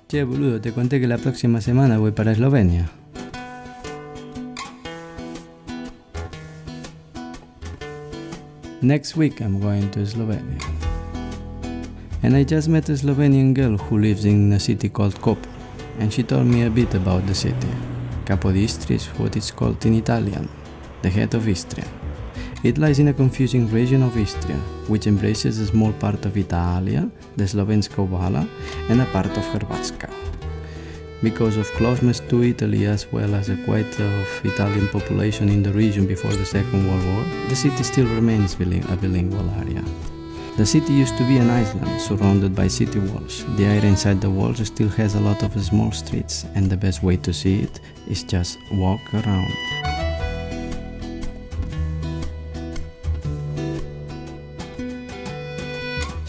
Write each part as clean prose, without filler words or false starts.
Che, boludo, te conté que la próxima semana voy para Eslovenia. Next week I'm going to Slovenia. And I just met a Slovenian girl who lives in a city called Koper, and she told me a bit about the city. Capo d'Istria is what it's called in Italian, the head of Istria. It lies in a confusing region of Istria, which embraces a small part of Italia, the Slovenska Obala, and a part of Hrvatska. Because of closeness to Italy as well as a quite of Italian population in the region before the Second World War, the city still remains a bilingual area. The city used to be an island surrounded by city walls. The area inside the walls still has a lot of small streets, and the best way to see it is just walk around.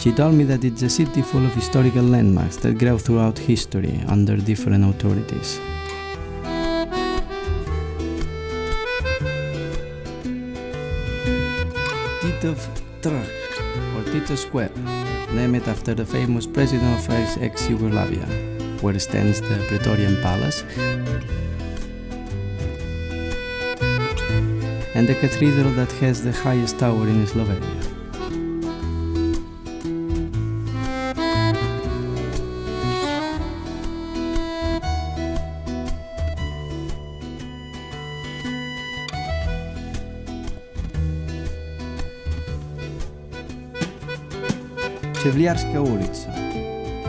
She told me that it's a city full of historical landmarks that grow throughout history under different authorities. Titov Trg, or Tito Square, named after the famous president of ex-Yugoslavia, where stands the Praetorian Palace and the cathedral that has the highest tower in Slovenia. Čevljarska ulica,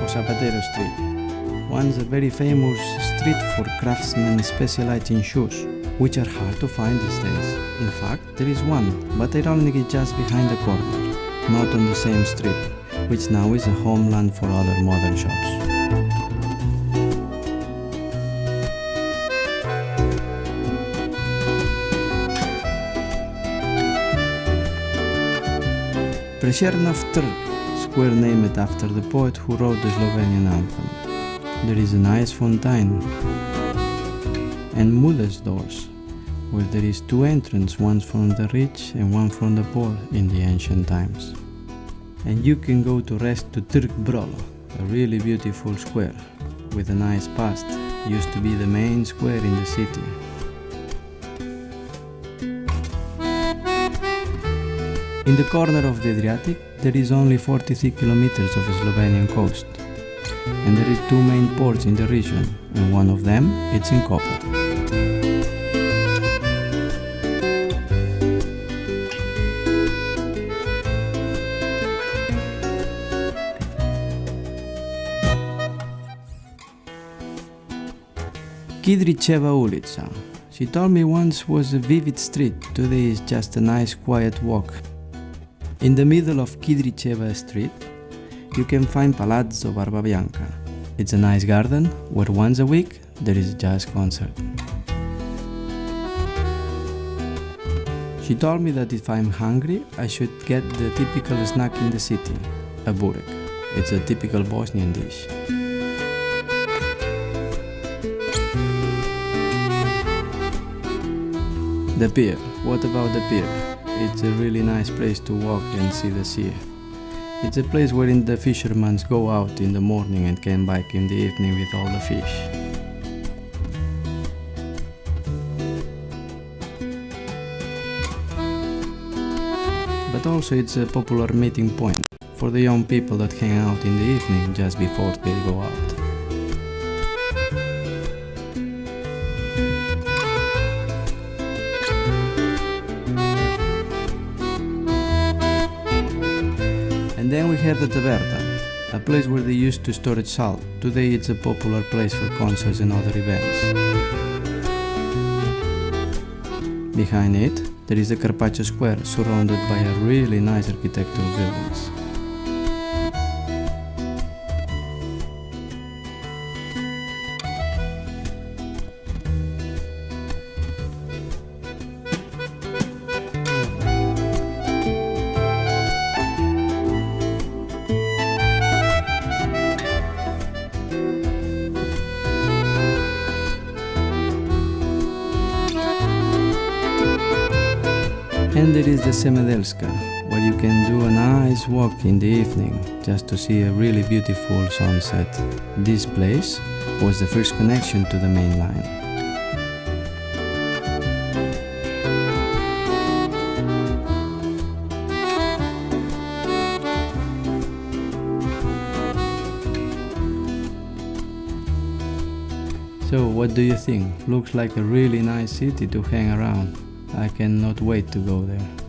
or Zapatero Street, once a very famous street for craftsmen specialized in shoes, which are hard to find these days. In fact, there is one, but ironically just behind the corner, not on the same street, which now is a homeland for other modern shops. Prešernov Trg, square named after the poet who wrote the Slovenian anthem. There is a nice fountain and Mule's doors, where there is two entrances, one from the rich and one from the poor in the ancient times. And you can go to rest to Trg Brolo, a really beautiful square with a nice past. Used to be the main square in the city. In the corner of the Adriatic, there is only 43 kilometers of Slovenian coast, and there are two main ports in the region, and one of them is in Koper. Kidričeva ulica. She told me once was a vivid street, today is just a nice quiet walk. In the middle of Kidričeva Street, you can find Palazzo Barba Bianca. It's a nice garden where once a week there is a jazz concert. She told me that if I'm hungry, I should get the typical snack in the city, a burek. It's a typical Bosnian dish. The pier. What about the pier? It's a really nice place to walk and see the sea. It's a place where the fishermen go out in the morning and come back in the evening with all the fish. But also it's a popular meeting point for the young people that hang out in the evening just before they go out. And then we have the Taverna, a place where they used to store salt. Today it's a popular place for concerts and other events. Behind it, there is the Carpaccio Square, surrounded by a really nice architectural buildings. And there is the Semedelska, where you can do a nice walk in the evening just to see a really beautiful sunset. This place was the first connection to the main line. So what do you think? Looks like a really nice city to hang around. I cannot wait to go there.